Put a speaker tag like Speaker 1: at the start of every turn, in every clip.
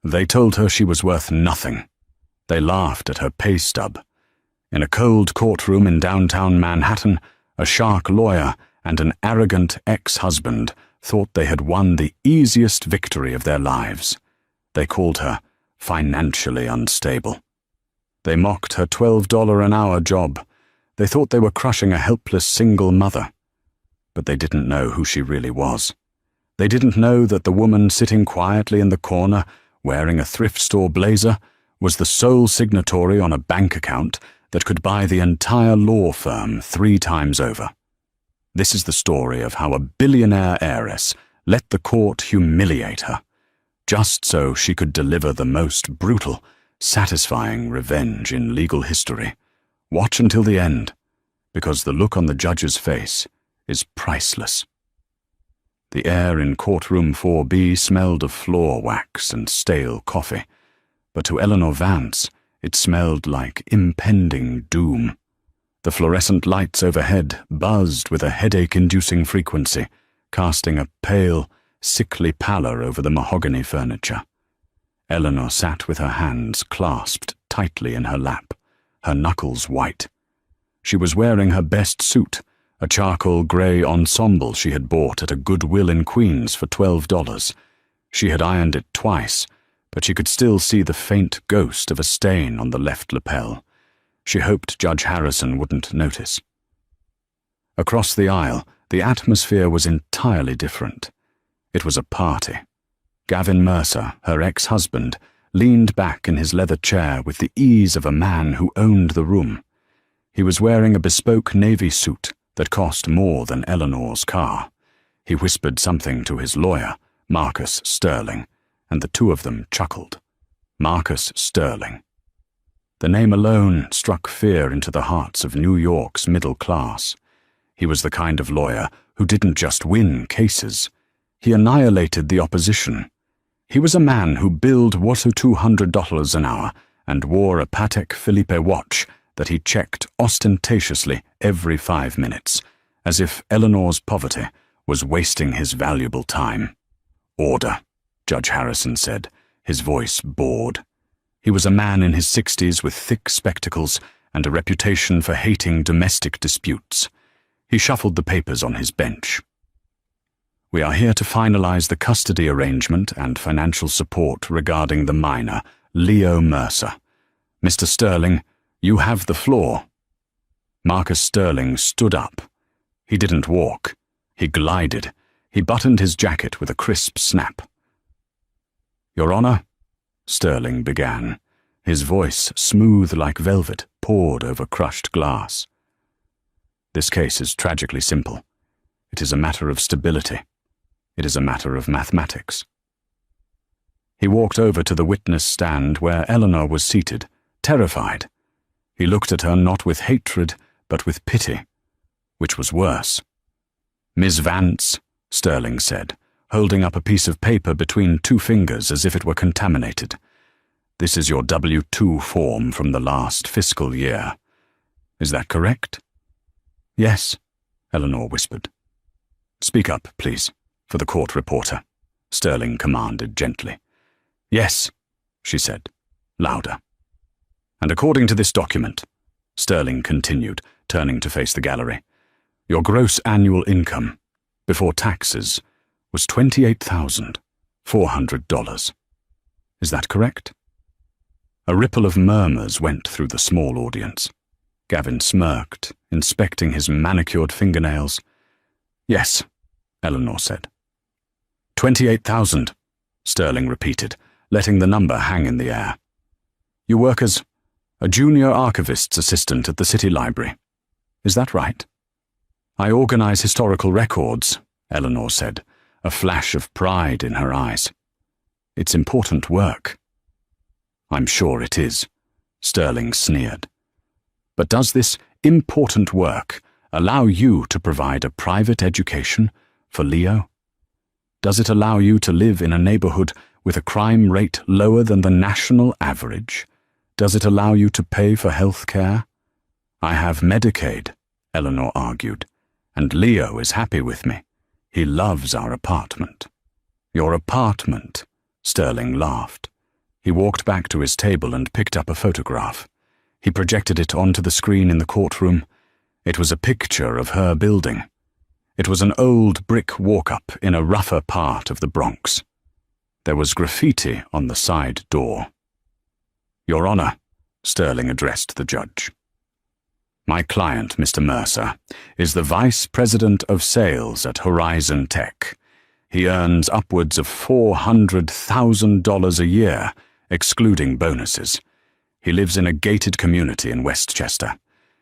Speaker 1: They told her she was worth nothing. They laughed at her pay stub. In a cold courtroom in downtown Manhattan, a shark lawyer and an arrogant ex-husband thought they had won the easiest victory of their lives. They called her financially unstable. They mocked her $12 an hour job. They thought they were crushing a helpless single mother. But they didn't know who she really was. They didn't know that the woman sitting quietly in the corner, wearing a thrift store blazer, was the sole signatory on a bank account that could buy the entire law firm 3 times over. This is the story of how a billionaire heiress let the court humiliate her, just so she could deliver the most brutal, satisfying revenge in legal history. Watch until the end, because the look on the judge's face is priceless. The air in courtroom 4B smelled of floor wax and stale coffee, but to Eleanor Vance it smelled like impending doom. The fluorescent lights overhead buzzed with a headache-inducing frequency, casting a pale, sickly pallor over the mahogany furniture. Eleanor sat with her hands clasped tightly in her lap, her knuckles white. She was wearing her best suit, a charcoal grey ensemble she had bought at a Goodwill in Queens for $12. She had ironed it twice, but she could still see the faint ghost of a stain on the left lapel. She hoped Judge Harrison wouldn't notice. Across the aisle, the atmosphere was entirely different. It was a party. Gavin Mercer, her ex-husband, leaned back in his leather chair with the ease of a man who owned the room. He was wearing a bespoke navy suit that cost more than Eleanor's car. He whispered something to his lawyer, Marcus Sterling, and the two of them chuckled. Marcus Sterling. The name alone struck fear into the hearts of New York's middle class. He was the kind of lawyer who didn't just win cases. He annihilated the opposition. He was a man who billed $200 an hour and wore a Patek Philippe watch that he checked ostentatiously every 5 minutes, as if Eleanor's poverty was wasting his valuable time. "Order," Judge Harrison said, his voice bored. He was a man in his 60s with thick spectacles and a reputation for hating domestic disputes. He shuffled the papers on his bench. "We are here to finalize the custody arrangement and financial support regarding the minor, Leo Mercer. Mr. Sterling, you have the floor." Marcus Sterling stood up. He didn't walk. He glided. He buttoned his jacket with a crisp snap. "Your Honor," Sterling began, his voice smooth like velvet poured over crushed glass. "This case is tragically simple. It is a matter of stability. It is a matter of mathematics." He walked over to the witness stand where Eleanor was seated, terrified. He looked at her not with hatred, but with pity, which was worse. "Ms. Vance," Sterling said, holding up a piece of paper between 2 fingers as if it were contaminated. "This is your W-2 form from the last fiscal year. Is that correct?" "Yes," Eleanor whispered. "Speak up, please, for the court reporter," Sterling commanded gently. "Yes," she said, louder. "And according to this document," Sterling continued, turning to face the gallery, "your gross annual income, before taxes, was $28,400. Is that correct?" A ripple of murmurs went through the small audience. Gavin smirked, inspecting his manicured fingernails. "Yes," Eleanor said. "28,000, Sterling repeated, letting the number hang in the air. "You work as a junior archivist's assistant at the city library. Is that right?" "I organize historical records," Eleanor said, a flash of pride in her eyes. "It's important work." "I'm sure it is," Sterling sneered. "But does this important work allow you to provide a private education for Leo? Does it allow you to live in a neighborhood with a crime rate lower than the national average? Does it allow you to pay for health care?" "I have Medicaid," Eleanor argued, "and Leo is happy with me. He loves our apartment." "Your apartment," Sterling laughed. He walked back to his table and picked up a photograph. He projected it onto the screen in the courtroom. It was a picture of her building. It was an old brick walk-up in a rougher part of the Bronx. There was graffiti on the side door. "Your Honor," Sterling addressed the judge. "My client, Mr. Mercer, is the Vice President of Sales at Horizon Tech. He earns upwards of $400,000 a year, excluding bonuses. He lives in a gated community in Westchester.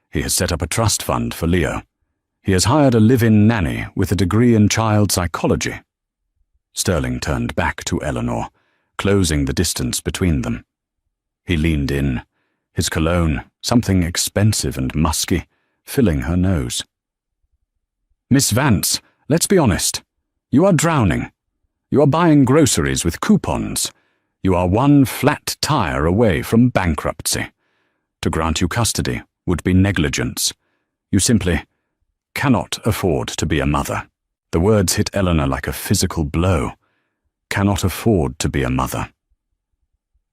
Speaker 1: He has set up a trust fund for Leo. He has hired a live-in nanny with a degree in child psychology." Sterling turned back to Eleanor, closing the distance between them. He leaned in, his cologne, something expensive and musky, filling her nose. "Miss Vance, let's be honest. You are drowning. You are buying groceries with coupons. You are one flat tire away from bankruptcy. To grant you custody would be negligence. You simply cannot afford to be a mother." The words hit Eleanor like a physical blow. Cannot afford to be a mother.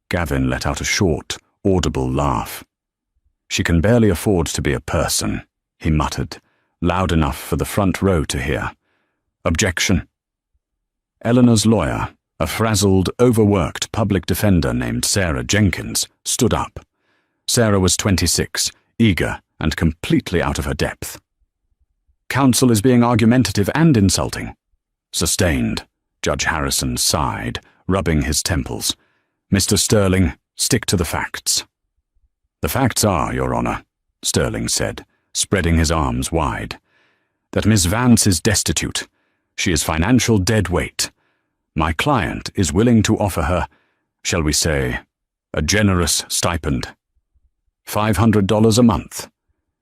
Speaker 1: Gavin let out a short, audible laugh. "She can barely afford to be a person," he muttered, loud enough for the front row to hear. "Objection." Eleanor's lawyer, a frazzled, overworked public defender named Sarah Jenkins, stood up. Sarah was 26, eager and completely out of her depth. "Counsel is being argumentative and insulting." "Sustained," Judge Harrison sighed, rubbing his temples. "Mr. Sterling, stick to the facts." "The facts are, Your Honor," Sterling said, spreading his arms wide, "that Miss Vance is destitute. She is financial dead weight. My client is willing to offer her, shall we say, a generous stipend. $500 a month,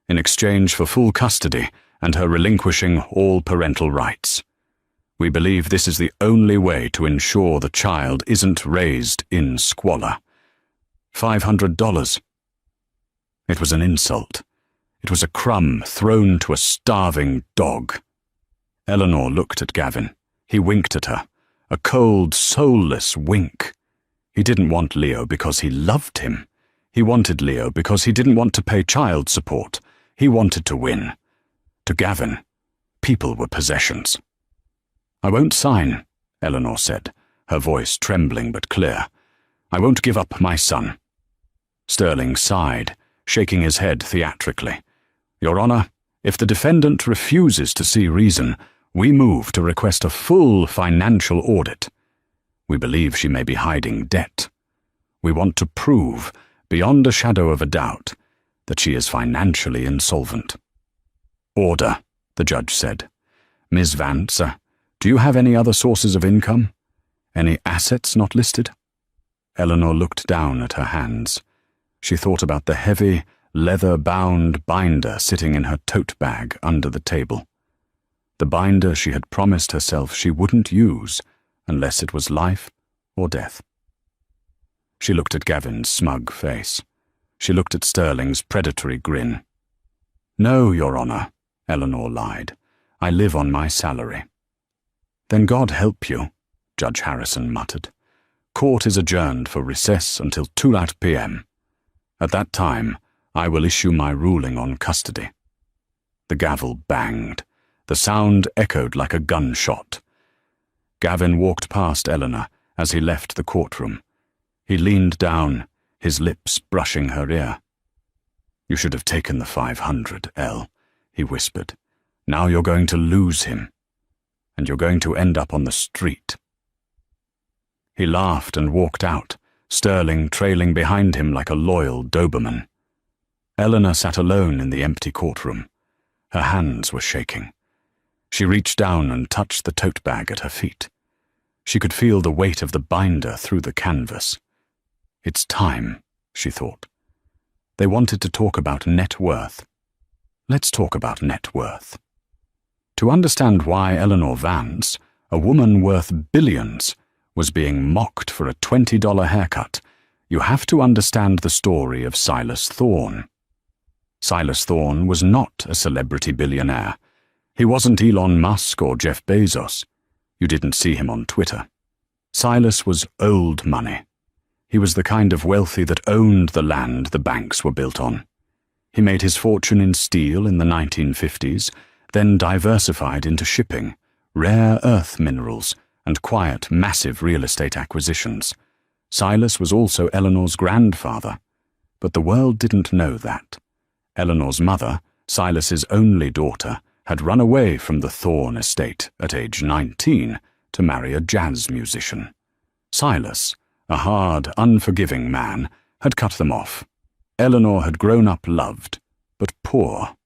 Speaker 1: in exchange for full custody and her relinquishing all parental rights. We believe this is the only way to ensure the child isn't raised in squalor. $500. It was an insult. It was a crumb thrown to a starving dog. Eleanor looked at Gavin. He winked at her. A cold, soulless wink. He didn't want Leo because he loved him. He wanted Leo because he didn't want to pay child support. He wanted to win. To Gavin, people were possessions. "I won't sign," Eleanor said, her voice trembling but clear. "I won't give up my son." Sterling sighed, shaking his head theatrically. "Your Honor, if the defendant refuses to see reason, we move to request a full financial audit. We believe she may be hiding debt. We want to prove, beyond a shadow of a doubt, that she is financially insolvent." "Order," the judge said. "Ms. Vance, do you have any other sources of income? Any assets not listed?" Eleanor looked down at her hands. She thought about the heavy, leather-bound binder sitting in her tote bag under the table. The binder she had promised herself she wouldn't use unless it was life or death. She looked at Gavin's smug face. She looked at Sterling's predatory grin. "No, Your Honor," Eleanor lied. "I live on my salary." "Then God help you," Judge Harrison muttered. "Court is adjourned for recess until 2 p.m. At that time, I will issue my ruling on custody." The gavel banged. The sound echoed like a gunshot. Gavin walked past Eleanor as he left the courtroom. He leaned down, his lips brushing her ear. "You should have taken the 500, Elle," he whispered. "Now you're going to lose him, and you're going to end up on the street." He laughed and walked out, Sterling trailing behind him like a loyal Doberman. Eleanor sat alone in the empty courtroom. Her hands were shaking. She reached down and touched the tote bag at her feet. She could feel the weight of the binder through the canvas. "It's time," she thought. They wanted to talk about net worth. Let's talk about net worth. To understand why Eleanor Vance, a woman worth billions, was being mocked for a $20 haircut, you have to understand the story of Silas Thorne. Silas Thorne was not a celebrity billionaire. He wasn't Elon Musk or Jeff Bezos. You didn't see him on Twitter. Silas was old money. He was the kind of wealthy that owned the land the banks were built on. He made his fortune in steel in the 1950s, then diversified into shipping, rare earth minerals, and quiet, massive real estate acquisitions. Silas was also Eleanor's grandfather, but the world didn't know that. Eleanor's mother, Silas's only daughter, had run away from the Thorne estate at age 19 to marry a jazz musician. Silas, a hard, unforgiving man, had cut them off. Eleanor had grown up loved, but poor.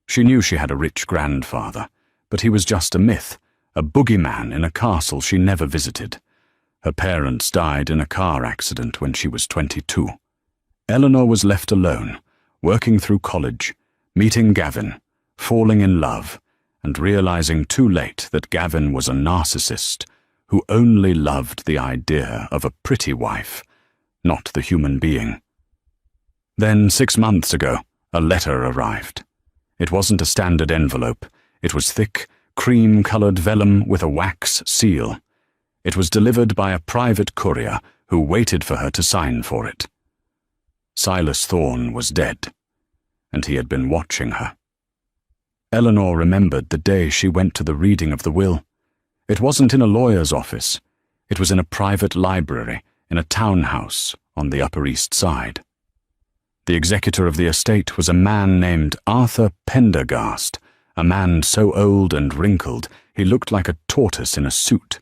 Speaker 1: She knew she had a rich grandfather, but he was just a myth, a boogeyman in a castle she never visited. Her parents died in a car accident when she was 22. Eleanor was left alone, working through college, meeting Gavin, falling in love, and realizing too late that Gavin was a narcissist who only loved the idea of a pretty wife, not the human being. Then, 6 months ago, a letter arrived. It wasn't a standard envelope. It was thick, cream-colored vellum with a wax seal. It was delivered by a private courier who waited for her to sign for it. Silas Thorne was dead, and he had been watching her. Eleanor remembered the day she went to the reading of the will. It wasn't in a lawyer's office. It was in a private library in a townhouse on the Upper East Side. The executor of the estate was a man named Arthur Pendergast, a man so old and wrinkled he looked like a tortoise in a suit.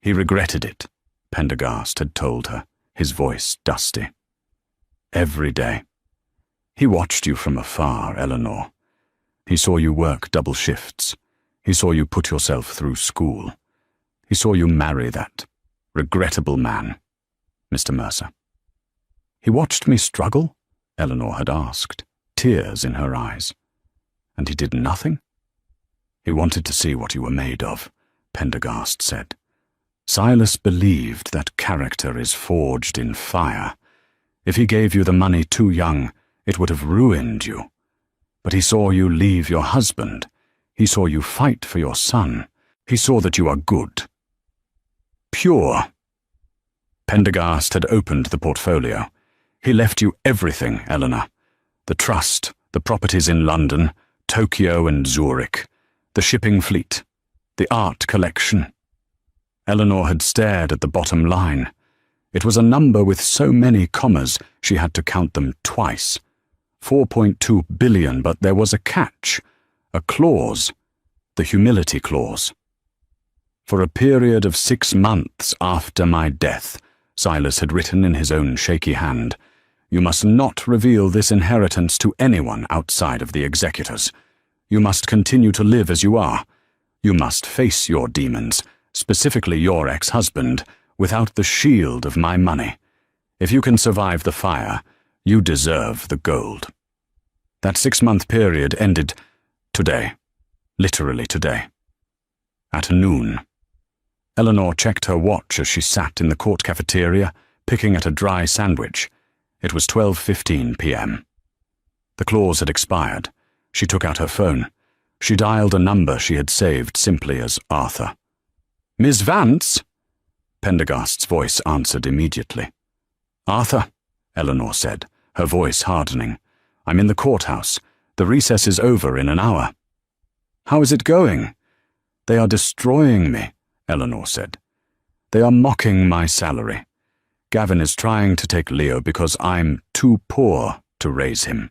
Speaker 1: He regretted it, Pendergast had told her, his voice dusty. Every day. He watched you from afar, Eleanor. He saw you work double shifts. He saw you put yourself through school. He saw you marry that regrettable man, Mr. Mercer. He watched me struggle? Eleanor had asked, tears in her eyes. And he did nothing? He wanted to see what you were made of, Pendergast said. Silas believed that character is forged in fire. If he gave you the money too young, it would have ruined you. But he saw you leave your husband. He saw you fight for your son. He saw that you are good. Pure. Pendergast had opened the portfolio. He left you everything, Eleanor. The trust, the properties in London, Tokyo and Zurich, the shipping fleet, the art collection. Eleanor had stared at the bottom line. It was a number with so many commas she had to count them twice. 4.2 billion, but there was a catch, a clause, the humility clause. For a period of 6 months after my death, Silas had written in his own shaky hand, you must not reveal this inheritance to anyone outside of the executors. You must continue to live as you are. You must face your demons, specifically your ex-husband, without the shield of my money. If you can survive the fire, you deserve the gold. That 6-month period ended today, literally today, at noon. Eleanor checked her watch as she sat in the court cafeteria, picking at a dry sandwich. It was 12:15 p.m. The clause had expired. She took out her phone. She dialed a number she had saved simply as Arthur. Miss Vance? Pendergast's voice answered immediately. Arthur, Eleanor said, her voice hardening. I'm in the courthouse. The recess is over in an hour. How is it going? They are destroying me, Eleanor said. They are mocking my salary. Gavin is trying to take Leo because I'm too poor to raise him.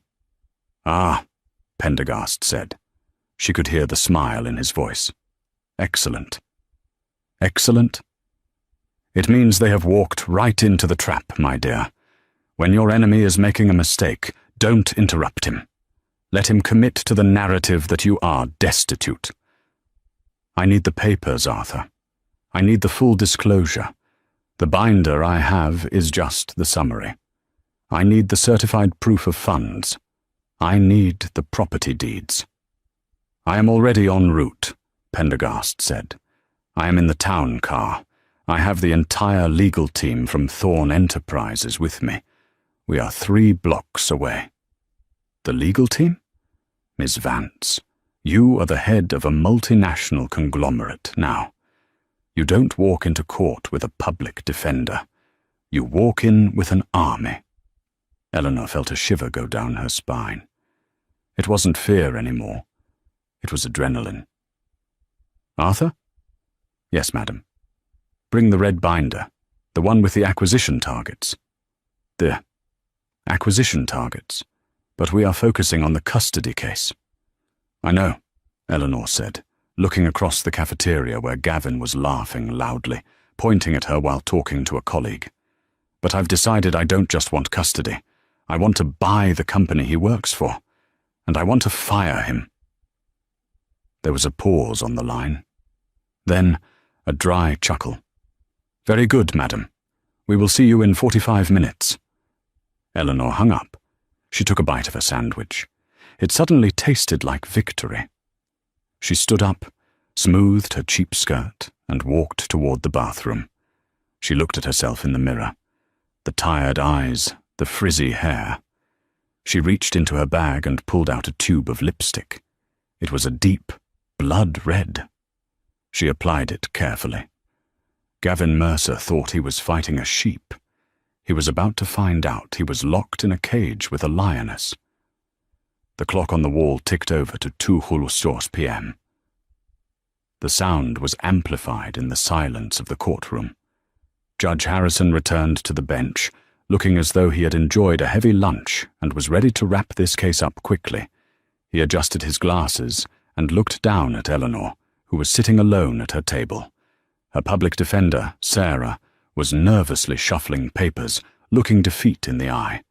Speaker 1: Ah, Pendergast said. She could hear the smile in his voice. Excellent. Excellent? It means they have walked right into the trap, my dear. When your enemy is making a mistake, don't interrupt him. Let him commit to the narrative that you are destitute. I need the papers, Arthur. I need the full disclosure. The binder I have is just the summary. I need the certified proof of funds. I need the property deeds. I am already en route, Pendergast said. I am in the town car. I have the entire legal team from Thorne Enterprises with me. We are 3 blocks away. The legal team? Miss Vance, you are the head of a multinational conglomerate now. You don't walk into court with a public defender. You walk in with an army. Eleanor felt a shiver go down her spine. It wasn't fear anymore. It was adrenaline. Arthur? Yes, madam. Bring the red binder, the one with the acquisition targets. The acquisition targets, but we are focusing on the custody case. I know, Eleanor said, looking across the cafeteria where Gavin was laughing loudly, pointing at her while talking to a colleague. But I've decided I don't just want custody. I want to buy the company he works for, and I want to fire him. There was a pause on the line. Then a dry chuckle. Very good, madam. We will see you in 45 minutes. Eleanor hung up. She took a bite of her sandwich. It suddenly tasted like victory. She stood up, smoothed her cheap skirt, and walked toward the bathroom. She looked at herself in the mirror. The tired eyes, the frizzy hair. She reached into her bag and pulled out a tube of lipstick. It was a deep, blood red. She applied it carefully. Gavin Mercer thought he was fighting a sheep. He was about to find out he was locked in a cage with a lioness. The clock on the wall ticked over to 2:04 p.m. The sound was amplified in the silence of the courtroom. Judge Harrison returned to the bench, looking as though he had enjoyed a heavy lunch and was ready to wrap this case up quickly. He adjusted his glasses and looked down at Eleanor, who was sitting alone at her table. Her public defender, Sarah, was nervously shuffling papers, looking defeat in the eye.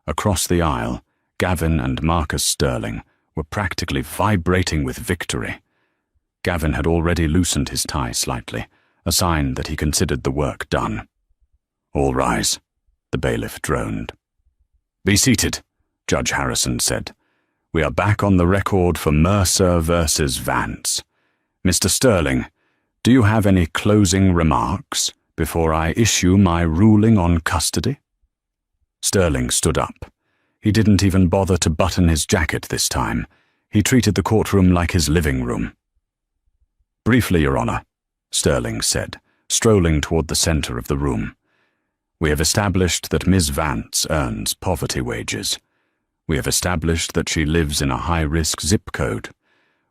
Speaker 1: Across the aisle, Gavin and Marcus Sterling were practically vibrating with victory. Gavin had already loosened his tie slightly, a sign that he considered the work done. All rise, the bailiff droned. Be seated, Judge Harrison said. We are back on the record for Mercer versus Vance. Mr. Sterling, do you have any closing remarks before I issue my ruling on custody? Sterling stood up. He didn't even bother to button his jacket this time. He treated the courtroom like his living room. Briefly, Your Honor, Sterling said, strolling toward the center of the room. We have established that Ms. Vance earns poverty wages. We have established that she lives in a high-risk zip code.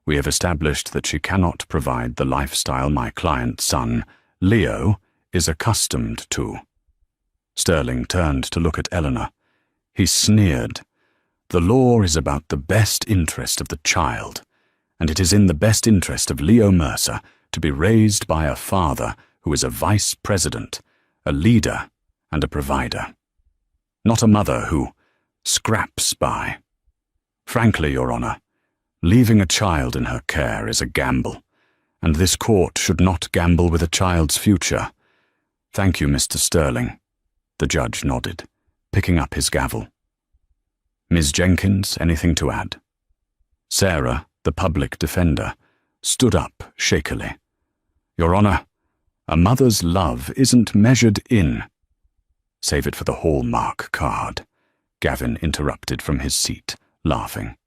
Speaker 1: We have established that she cannot provide the lifestyle my client's son, Leo, is accustomed to. Sterling turned to look at Eleanor. He sneered. The law is about the best interest of the child, and it is in the best interest of Leo Mercer to be raised by a father who is a vice president, a leader, and a provider. Not a mother who scraps by. Frankly, Your Honor, leaving a child in her care is a gamble, and this court should not gamble with a child's future. Thank you, Mr. Sterling. The judge nodded, picking up his gavel. Ms. Jenkins, anything to add? Sarah, the public defender, stood up shakily. Your Honor, a mother's love isn't measured in... Save it for the hallmark card, Gavin interrupted from his seat, laughing.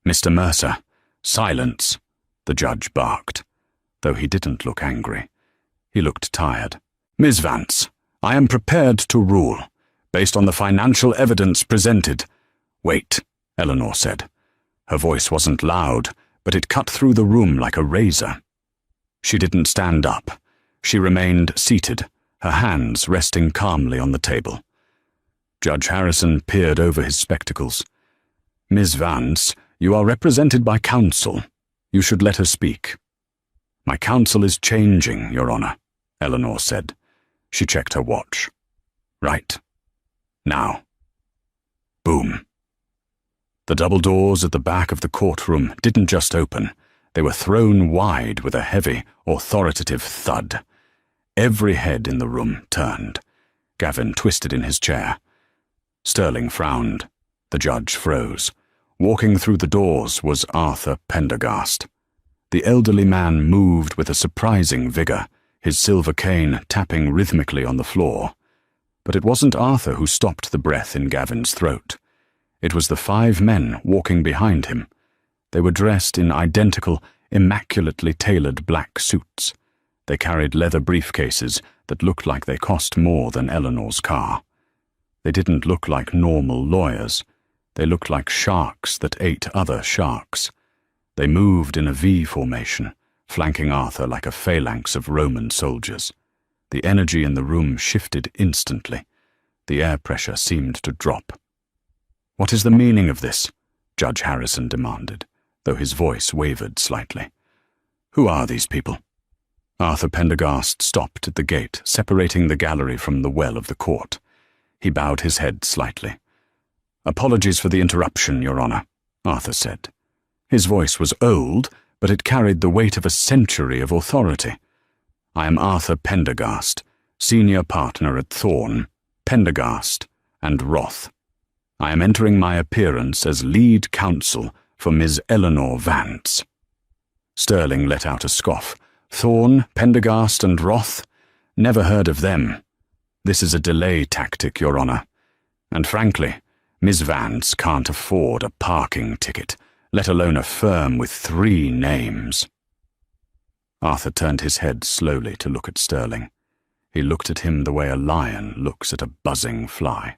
Speaker 1: Mr. Mercer, silence, the judge barked, though he didn't look angry. He looked tired. Ms. Vance, I am prepared to rule, based on the financial evidence presented. Wait, Eleanor said. Her voice wasn't loud, but it cut through the room like a razor. She didn't stand up. She remained seated, her hands resting calmly on the table. Judge Harrison peered over his spectacles. Ms. Vance, you are represented by counsel. You should let her speak. My counsel is changing, Your Honor, Eleanor said. She checked her watch. Right. Now. Boom. The double doors at the back of the courtroom didn't just open. They were thrown wide with a heavy, authoritative thud. Every head in the room turned. Gavin twisted in his chair. Sterling frowned. The judge froze. Walking through the doors was Arthur Pendergast. The elderly man moved with a surprising vigor, his silver cane tapping rhythmically on the floor. But it wasn't Arthur who stopped the breath in Gavin's throat. It was the 5 men walking behind him. They were dressed in identical, immaculately tailored black suits. They carried leather briefcases that looked like they cost more than Eleanor's car. They didn't look like normal lawyers. They looked like sharks that ate other sharks. They moved in a V formation, flanking Arthur like a phalanx of Roman soldiers. The energy in the room shifted instantly. The air pressure seemed to drop. "What is the meaning of this?" Judge Harrison demanded, though his voice wavered slightly. "Who are these people?" Arthur Pendergast stopped at the gate, separating the gallery from the well of the court. He bowed his head slightly. "Apologies for the interruption, Your Honor," Arthur said. His voice was old, but it carried the weight of a century of authority. "I am Arthur Pendergast, senior partner at Thorne, Pendergast, and Roth. I am entering my appearance as lead counsel for Ms. Eleanor Vance." Sterling let out a scoff. "Thorne, Pendergast, and Roth? Never heard of them. This is a delay tactic, Your Honor. And frankly, Ms. Vance can't afford a parking ticket, let alone a firm with 3 names. Arthur turned his head slowly to look at Sterling. He looked at him the way a lion looks at a buzzing fly.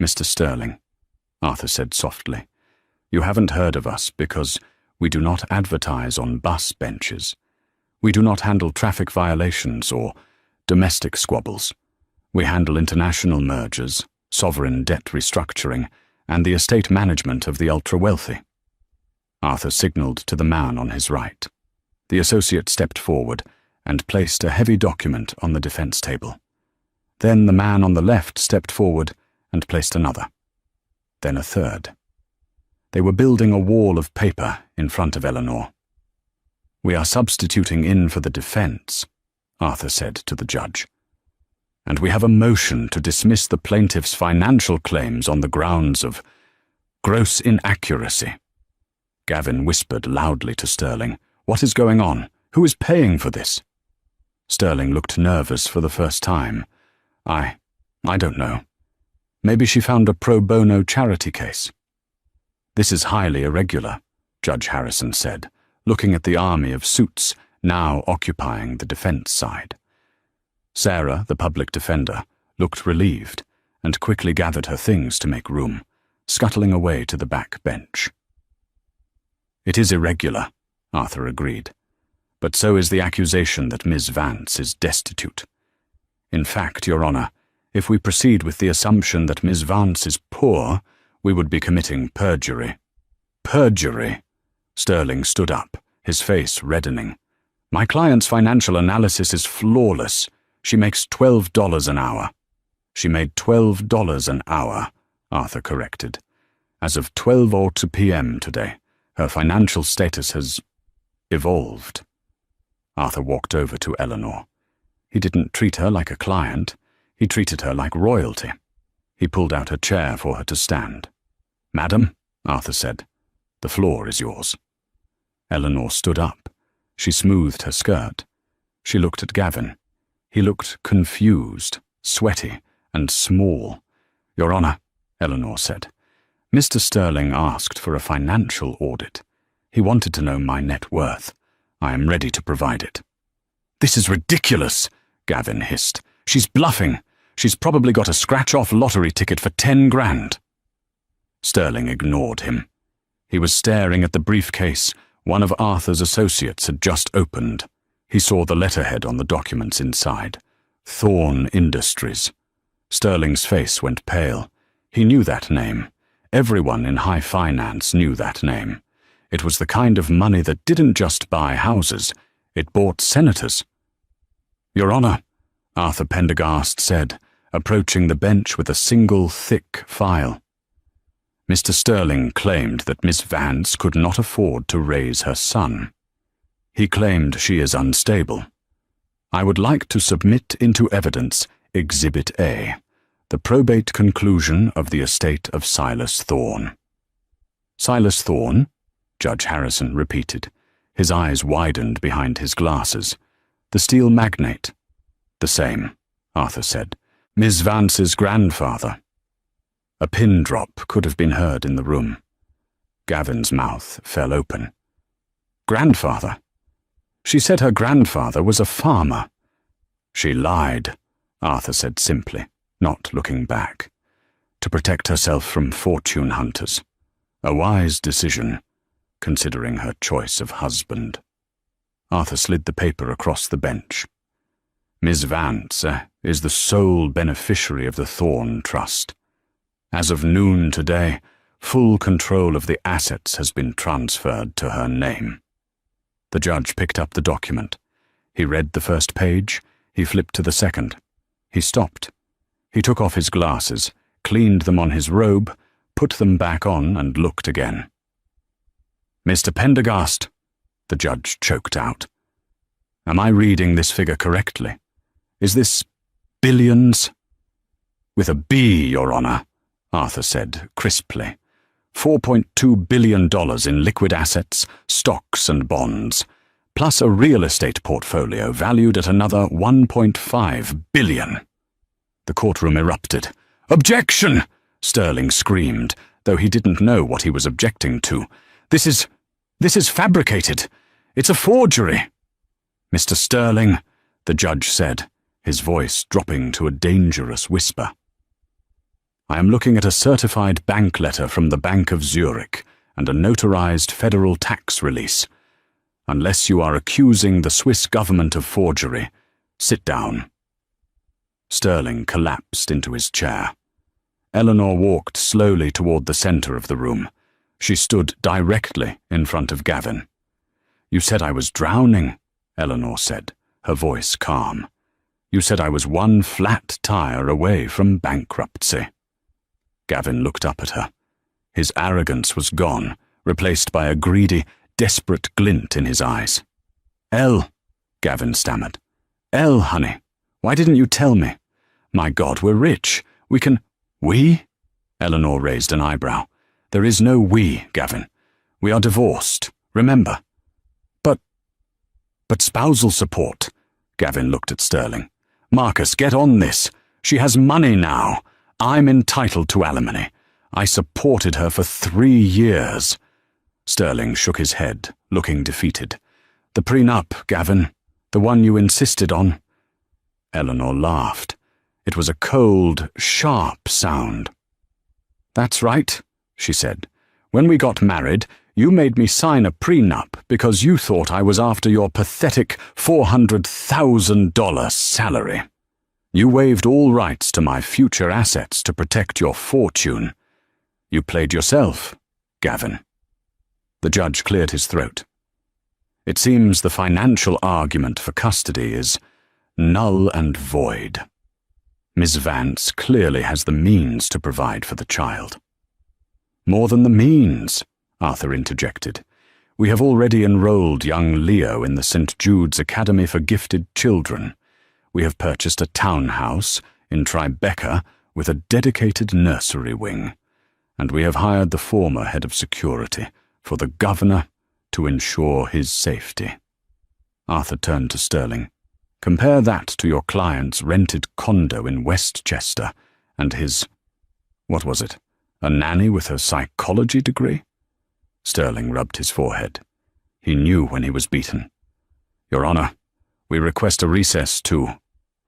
Speaker 1: "Mr. Sterling," Arthur said softly, "you haven't heard of us because we do not advertise on bus benches. We do not handle traffic violations or domestic squabbles. We handle international mergers, sovereign debt restructuring, and the estate management of the ultra-wealthy." Arthur signaled to the man on his right. The associate stepped forward and placed a heavy document on the defense table. Then the man on the left stepped forward and placed another. Then a third. They were building a wall of paper in front of Eleanor. "We are substituting in for the defense," Arthur said to the judge. "And we have a motion to dismiss the plaintiff's financial claims on the grounds of gross inaccuracy." Gavin whispered loudly to Sterling, "What is going on? Who is paying for this?" Sterling looked nervous for the first time. I don't know. Maybe she found a pro bono charity case." "This is highly irregular," Judge Harrison said, looking at the army of suits now occupying the defense side. Sarah, the public defender, looked relieved and quickly gathered her things to make room, scuttling away to the back bench. "It is irregular," Arthur agreed, "but so is the accusation that Ms. Vance is destitute. In fact, Your Honor, if we proceed with the assumption that Ms. Vance is poor, we would be committing perjury." "Perjury?" Sterling stood up, his face reddening. "My client's financial analysis is flawless. She makes $12 an hour." "She made $12 an hour," Arthur corrected. "As of 12:02 p.m. today, her financial status has evolved." Arthur walked over to Eleanor. He didn't treat her like a client. He treated her like royalty. He pulled out a chair for her to stand. "Madam," Arthur said, "the floor is yours." Eleanor stood up. She smoothed her skirt. She looked at Gavin. He looked confused, sweaty, and small. "Your Honor," Eleanor said, "Mr. Sterling asked for a financial audit. He wanted to know my net worth. I am ready to provide it." "This is ridiculous," Gavin hissed. "She's bluffing. She's probably got a scratch-off lottery ticket for 10 grand. Sterling ignored him. He was staring at the briefcase one of Arthur's associates had just opened. He saw the letterhead on the documents inside. Thorne Industries. Sterling's face went pale. He knew that name. Everyone in high finance knew that name. It was the kind of money that didn't just buy houses, it bought senators. "Your Honor," Arthur Pendergast said, approaching the bench with a single thick file. "Mr. Sterling claimed that Miss Vance could not afford to raise her son. He claimed she is unstable. I would like to submit into evidence Exhibit A, the probate conclusion of the estate of Silas Thorne." "Silas Thorne?" Judge Harrison repeated. His eyes widened behind his glasses. "The steel magnate?" "The same," Arthur said. "Miss Vance's grandfather." A pin drop could have been heard in the room. Gavin's mouth fell open. "Grandfather? She said her grandfather was a farmer." She lied, Arthur said simply, not looking back, to protect herself from fortune hunters. A wise decision, considering her choice of husband. Arthur slid the paper across the bench. Miss Vance is the sole beneficiary of the Thorn Trust. As of noon today, full control of the assets has been transferred to her name. The judge picked up the document. He read the first page. He flipped to the second. He stopped. He took off his glasses, cleaned them on his robe, put them back on, and looked again. "Mr. Pendergast," the judge choked out. "Am I reading this figure correctly? Is this billions?" "With a B, Your Honor," Arthur said crisply. $4.2 billion in liquid assets, stocks and bonds, plus a real estate portfolio valued at another $1.5 billion. The courtroom erupted. "Objection!" Sterling screamed, though he didn't know what he was objecting to. This is fabricated. It's a forgery." "Mr. Sterling," the judge said, his voice dropping to a dangerous whisper. "I am looking at a certified bank letter from the Bank of Zurich and a notarized federal tax release. Unless you are accusing the Swiss government of forgery, sit down." Sterling collapsed into his chair. Eleanor walked slowly toward the center of the room. She stood directly in front of Gavin. "You said I was drowning," Eleanor said, her voice calm. "You said I was one flat tire away from bankruptcy." Gavin looked up at her. His arrogance was gone, replaced by a greedy, desperate glint in his eyes. "Elle," Gavin stammered. "Elle, honey, why didn't you tell me? My God, we're rich. We can—" "We?" Eleanor raised an eyebrow. "There is no we, Gavin. We are divorced, remember." But spousal support." Gavin looked at Sterling. "Marcus, get on this. She has money now. I'm entitled to alimony. I supported her for 3 years. Sterling shook his head, looking defeated. "The prenup, Gavin. The one you insisted on." Eleanor laughed. It was a cold, sharp sound. "That's right," she said. "When we got married, you made me sign a prenup because you thought I was after your pathetic $400,000 salary. You waived all rights to my future assets to protect your fortune. You played yourself, Gavin." The judge cleared his throat. "It seems the financial argument for custody is null and void. Miss Vance clearly has the means to provide for the child." "More than the means," Arthur interjected. "We have already enrolled young Leo in the St. Jude's Academy for Gifted Children. We have purchased a townhouse in Tribeca with a dedicated nursery wing, and we have hired the former head of security for the governor to ensure his safety." Arthur turned to Sterling. "Compare that to your client's rented condo in Westchester and his, what was it, a nanny with a psychology degree?" Sterling rubbed his forehead. He knew when he was beaten. "Your Honor, we request a recess to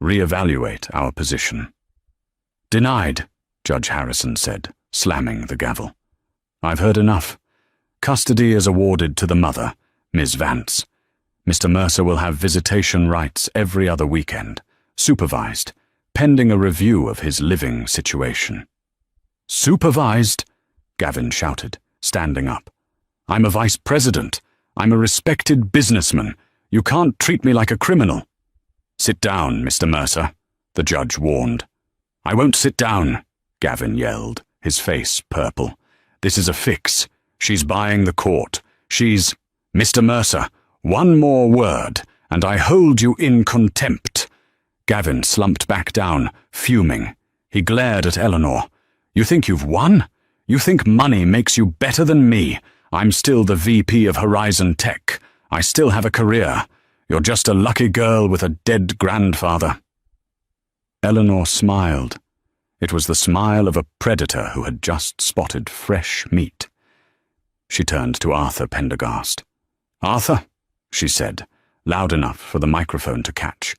Speaker 1: re-evaluate our position." "Denied," Judge Harrison said, slamming the gavel. "I've heard enough. Custody is awarded to the mother, Ms. Vance. Mr. Mercer will have visitation rights every other weekend, supervised, pending a review of his living situation." "Supervised?" Gavin shouted, standing up. "I'm a vice president. I'm a respected businessman. You can't treat me like a criminal." "Sit down, Mr. Mercer," the judge warned. "I won't sit down," Gavin yelled, his face purple. "This is a fix. She's buying the court. She's—" "Mr. Mercer, one more word, and I hold you in contempt." Gavin slumped back down, fuming. He glared at Eleanor. "You think you've won? You think money makes you better than me? I'm still the VP of Horizon Tech. I still have a career. You're just a lucky girl with a dead grandfather." Eleanor smiled. It was the smile of a predator who had just spotted fresh meat. She turned to Arthur Pendergast. "Arthur," she said, loud enough for the microphone to catch,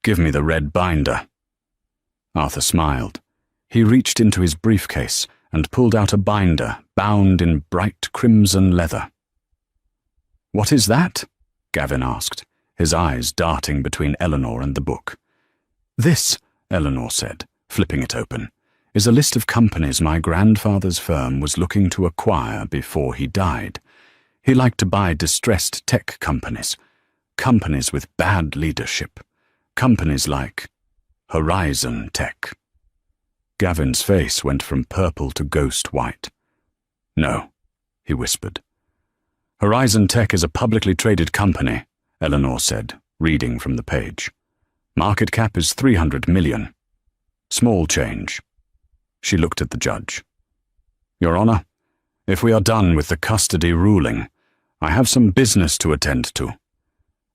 Speaker 1: Give me the red binder. Arthur smiled. He reached into his briefcase and pulled out a binder bound in bright crimson leather. "What is that?" Gavin asked, his eyes darting between Eleanor and the book. "This," Eleanor said, flipping it open, "is a list of companies my grandfather's firm was looking to acquire before he died. He liked to buy distressed tech companies, companies with bad leadership, companies like Horizon Tech." Gavin's face went from purple to ghost white. "No," he whispered. "Horizon Tech is a publicly traded company," Eleanor said, reading from the page. "Market cap is 300 million. Small change." She looked at the judge. "Your Honor, if we are done with the custody ruling, I have some business to attend to.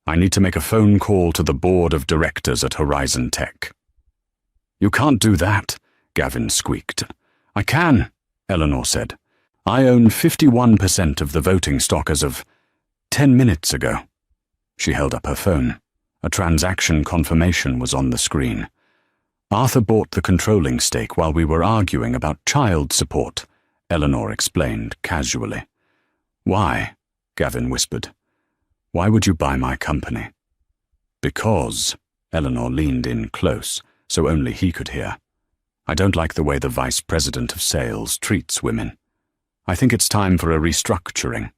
Speaker 1: I need to make a phone call to the board of directors at Horizon Tech." "You can't do that," Gavin squeaked. "I can," Eleanor said. "I own 51% of the voting stock as of 10 minutes ago." She held up her phone. A transaction confirmation was on the screen. "Arthur bought the controlling stake while we were arguing about child support," Eleanor explained casually. "Why?" Gavin whispered. "Why would you buy my company?" "Because," Eleanor leaned in close, so only he could hear, "I don't like the way the vice president of sales treats women. I think it's time for a restructuring."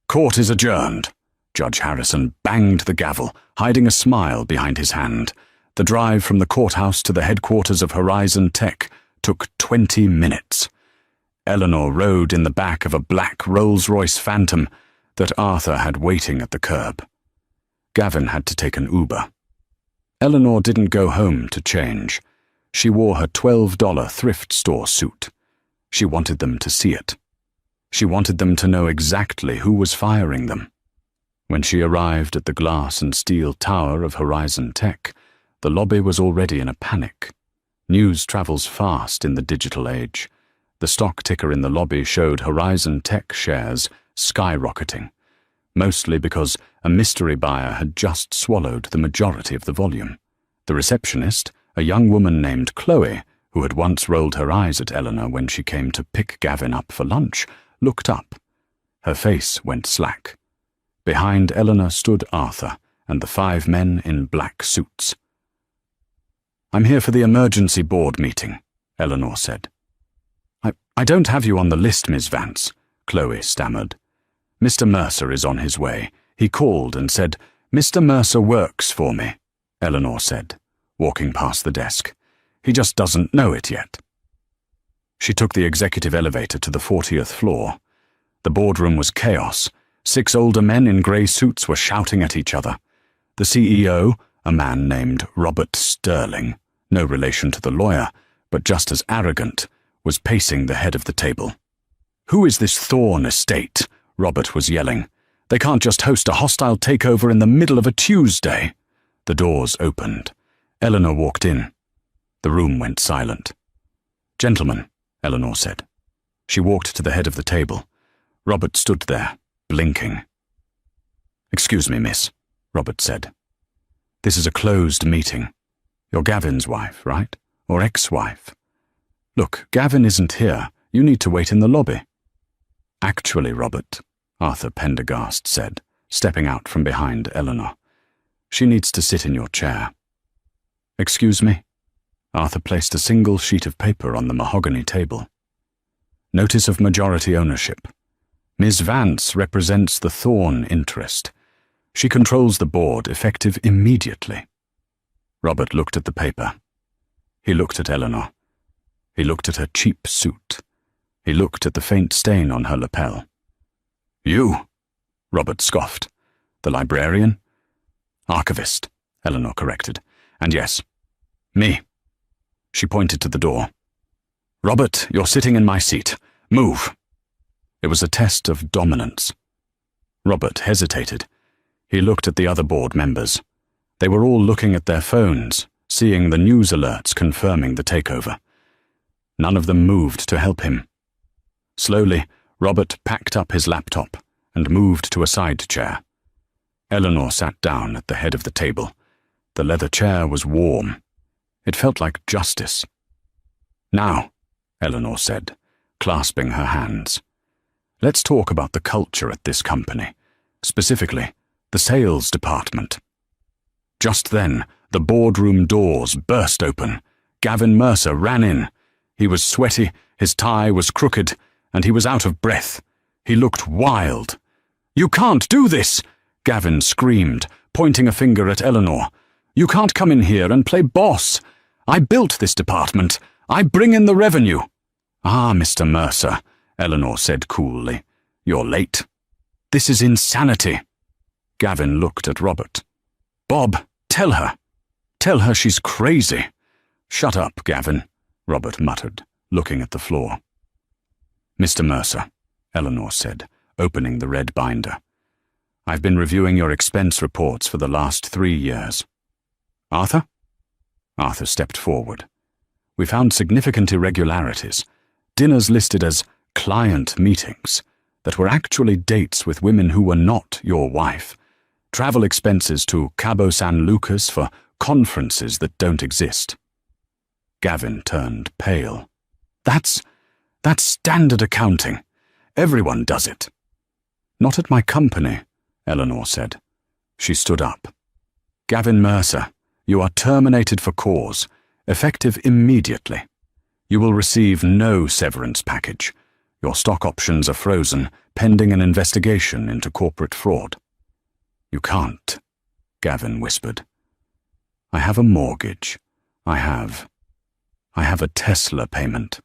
Speaker 1: "Court is adjourned." Judge Harrison banged the gavel, hiding a smile behind his hand. The drive from the courthouse to the headquarters of Horizon Tech took 20 minutes. Eleanor rode in the back of a black Rolls-Royce Phantom that Arthur had waiting at the curb. Gavin had to take an Uber. Eleanor didn't go home to change. She wore her $12 thrift store suit. She wanted them to see it. She wanted them to know exactly who was firing them. When she arrived at the glass and steel tower of Horizon Tech, the lobby was already in a panic. News travels fast in the digital age. The stock ticker in the lobby showed Horizon Tech shares skyrocketing, mostly because a mystery buyer had just swallowed the majority of the volume. The receptionist, a young woman named Chloe, who had once rolled her eyes at Eleanor when she came to pick Gavin up for lunch, looked up. Her face went slack. Behind Eleanor stood Arthur and the 5 men in black suits. "I'm here for the emergency board meeting," Eleanor said. I don't have you on the list, Miss Vance," Chloe stammered. "Mr. Mercer is on his way. He called and said, 'Mr. Mercer works for me,'" Eleanor said, walking past the desk. "He just doesn't know it yet." She took the executive elevator to the 40th floor. The boardroom was chaos. 6 older men in grey suits were shouting at each other. The CEO, a man named Robert Sterling, no relation to the lawyer, but just as arrogant, was pacing the head of the table. "Who is this Thorne estate?" Robert was yelling. "They can't just host a hostile takeover in the middle of a Tuesday." The doors opened. Eleanor walked in. The room went silent. "Gentlemen," Eleanor said. She walked to the head of the table. Robert stood there, blinking. "Excuse me, miss," Robert said. "This is a closed meeting. You're Gavin's wife, right? Or ex-wife? Look, Gavin isn't here. You need to wait in the lobby." "Actually, Robert," Arthur Pendergast said, stepping out from behind Eleanor, "she needs to sit in your chair." "Excuse me?" Arthur placed a single sheet of paper on the mahogany table. "Notice of majority ownership. Ms. Vance represents the Thorne interest. She controls the board, effective immediately." Robert looked at the paper. He looked at Eleanor. He looked at her cheap suit. He looked at the faint stain on her lapel. "You?" Robert scoffed. "The librarian?" "Archivist," Eleanor corrected. "And yes, me." She pointed to the door. "Robert, you're sitting in my seat. Move." It was a test of dominance. Robert hesitated. He looked at the other board members. They were all looking at their phones, seeing the news alerts confirming the takeover. None of them moved to help him. Slowly, Robert packed up his laptop and moved to a side chair. Eleanor sat down at the head of the table. The leather chair was warm. It felt like justice. "Now," Eleanor said, clasping her hands, "let's talk about the culture at this company, specifically the sales department." Just then, the boardroom doors burst open. Gavin Mercer ran in. He was sweaty, his tie was crooked, and he was out of breath. He looked wild. "You can't do this!" Gavin screamed, pointing a finger at Eleanor. "You can't come in here and play boss. I built this department. I bring in the revenue." "Ah, Mr. Mercer," Eleanor said coolly. "You're late. This is insanity." Gavin looked at Robert. "Bob, tell her. Tell her she's crazy." "Shut up, Gavin," Robert muttered, looking at the floor. "Mr. Mercer," Eleanor said, opening the red binder. "I've been reviewing your expense reports for the last 3 years. Arthur?" Arthur stepped forward. "We found significant irregularities. Dinners listed as client meetings that were actually dates with women who were not your wife. Travel expenses to Cabo San Lucas for conferences that don't exist." Gavin turned pale. That's standard accounting. Everyone does it." "Not at my company," Eleanor said. She stood up. "Gavin Mercer, you are terminated for cause, effective immediately. You will receive no severance package. Your stock options are frozen, pending an investigation into corporate fraud." "You can't," Gavin whispered. "I have a mortgage. I have a Tesla payment.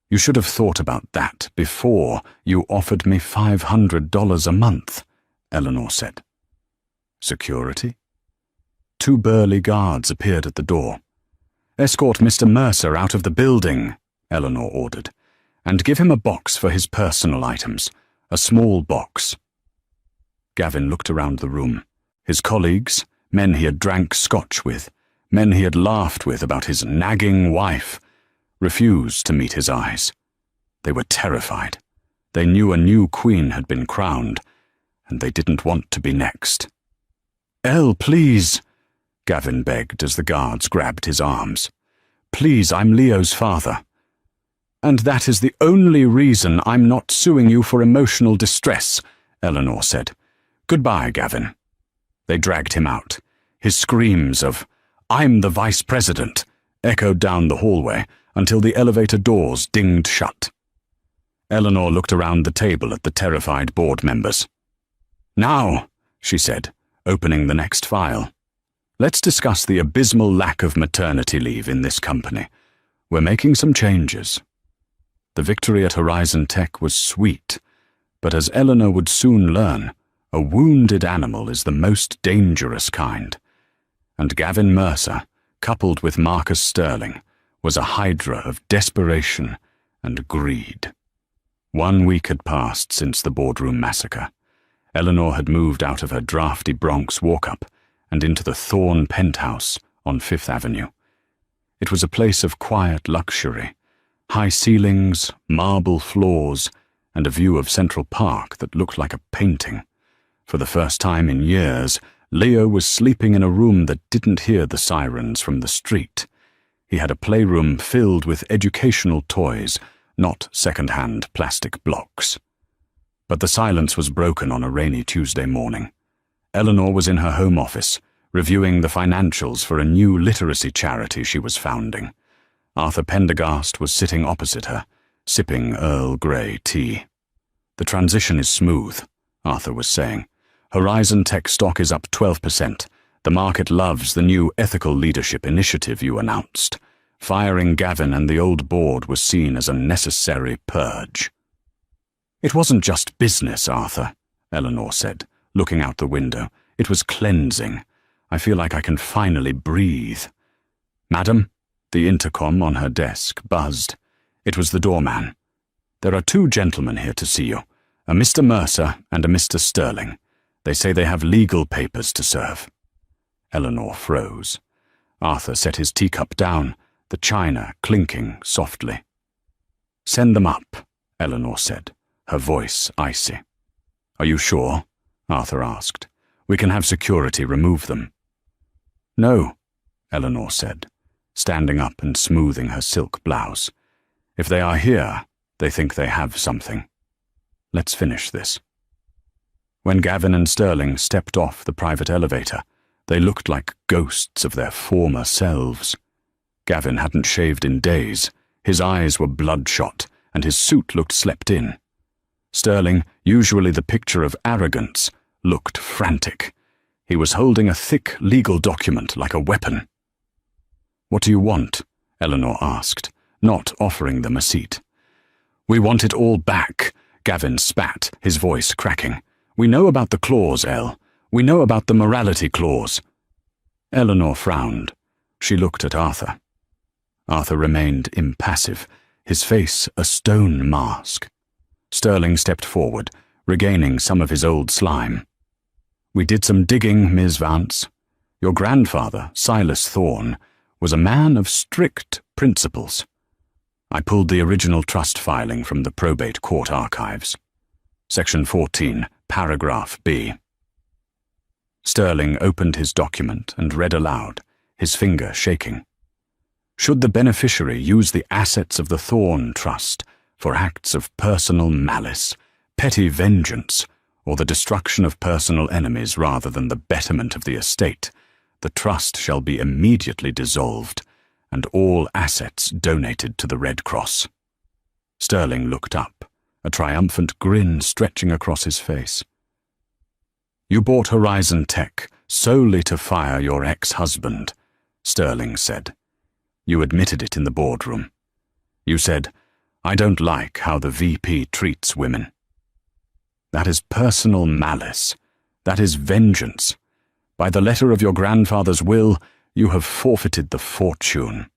Speaker 1: You should have thought about that before you offered me $500 a month," Eleanor said. "Security?" 2 burly guards appeared at the door. "Escort Mr. Mercer out of the building," Eleanor ordered, "and give him a box for his personal items, a small box." Gavin looked around the room. His colleagues, men he had drank scotch with, men he had laughed with about his nagging wife, refused to meet his eyes. They were terrified. They knew a new queen had been crowned, and they didn't want to be next. "Elle, please," Gavin begged as the guards grabbed his arms. "Please, I'm Leo's father. And that is the only reason I'm not suing you for emotional distress," Eleanor said. "Goodbye, Gavin." They dragged him out. His screams of, "I'm the vice president," echoed down the hallway until the elevator doors dinged shut. Eleanor looked around the table at the terrified board members. "Now," she said, opening the next file, "let's discuss the abysmal lack of maternity leave in this company. We're making some changes." The victory at Horizon Tech was sweet, but as Eleanor would soon learn, a wounded animal is the most dangerous kind. And Gavin Mercer, coupled with Marcus Sterling, was a hydra of desperation and greed. 1 week had passed since the boardroom massacre. Eleanor had moved out of her drafty Bronx walk-up and into the Thorn penthouse on 5th Avenue. It was a place of quiet luxury, high ceilings, marble floors, and a view of Central Park that looked like a painting. For the first time in years, Leo was sleeping in a room that didn't hear the sirens from the street. He had a playroom filled with educational toys, not second-hand plastic blocks. But the silence was broken on a rainy Tuesday morning. Eleanor was in her home office, reviewing the financials for a new literacy charity she was founding. Arthur Pendergast was sitting opposite her, sipping Earl Grey tea. "The transition is smooth," Arthur was saying. "Horizon Tech stock is up 12%. The market loves the new ethical leadership initiative you announced. Firing Gavin and the old board was seen as a necessary purge." "It wasn't just business, Arthur," Eleanor said, looking out the window. "It was cleansing. I feel like I can finally breathe." "Madam," the intercom on her desk buzzed. It was the doorman. "There are 2 gentlemen here to see you, a Mr. Mercer and a Mr. Sterling. They say they have legal papers to serve." Eleanor froze. Arthur set his teacup down, the china clinking softly. "Send them up," Eleanor said, her voice icy. "Are you sure?" Arthur asked. "We can have security remove them." No, Eleanor said, standing up and smoothing her silk blouse. If they are here, they think they have something. Let's finish this. When Gavin and Sterling stepped off the private elevator, they looked like ghosts of their former selves. Gavin hadn't shaved in days, his eyes were bloodshot, and his suit looked slept in. Sterling, usually the picture of arrogance, looked frantic. He was holding a thick legal document like a weapon. "What do you want?" Eleanor asked, not offering them a seat. "We want it all back," Gavin spat, his voice cracking. "We know about the clause, Elle. We know about the morality clause." Eleanor frowned. She looked at Arthur. Arthur remained impassive, his face a stone mask. Sterling stepped forward, regaining some of his old slime. "We did some digging, Ms. Vance. Your grandfather, Silas Thorne, was a man of strict principles. I pulled the original trust filing from the probate court archives. Section 14, paragraph B." Sterling opened his document and read aloud, his finger shaking. "Should the beneficiary use the assets of the Thorne Trust for acts of personal malice, petty vengeance, or the destruction of personal enemies rather than the betterment of the estate, the trust shall be immediately dissolved and all assets donated to the Red Cross." Sterling looked up, a triumphant grin stretching across his face. "You bought Horizon Tech solely to fire your ex-husband," Sterling said. "You admitted it in the boardroom. You said, 'I don't like how the VP treats women.' That is personal malice. That is vengeance. By the letter of your grandfather's will, you have forfeited the fortune."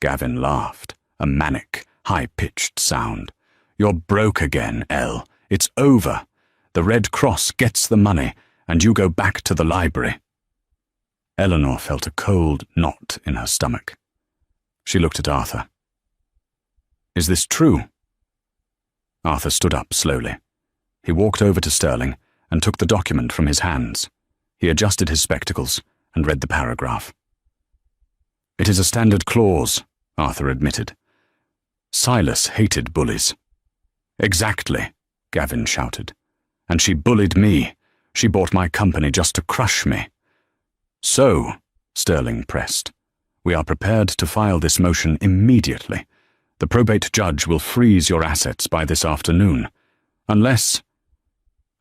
Speaker 1: Gavin laughed, a manic, high-pitched sound. "You're broke again, Elle. It's over. The Red Cross gets the money, and you go back to the library." Eleanor felt a cold knot in her stomach. She looked at Arthur. "Is this true?" Arthur stood up slowly. He walked over to Sterling and took the document from his hands. He adjusted his spectacles and read the paragraph. "It is a standard clause," Arthur admitted. "Silas hated bullies." "Exactly," Gavin shouted. "And she bullied me. She bought my company just to crush me." "So," Sterling pressed, "we are prepared to file this motion immediately. The probate judge will freeze your assets by this afternoon. Unless—"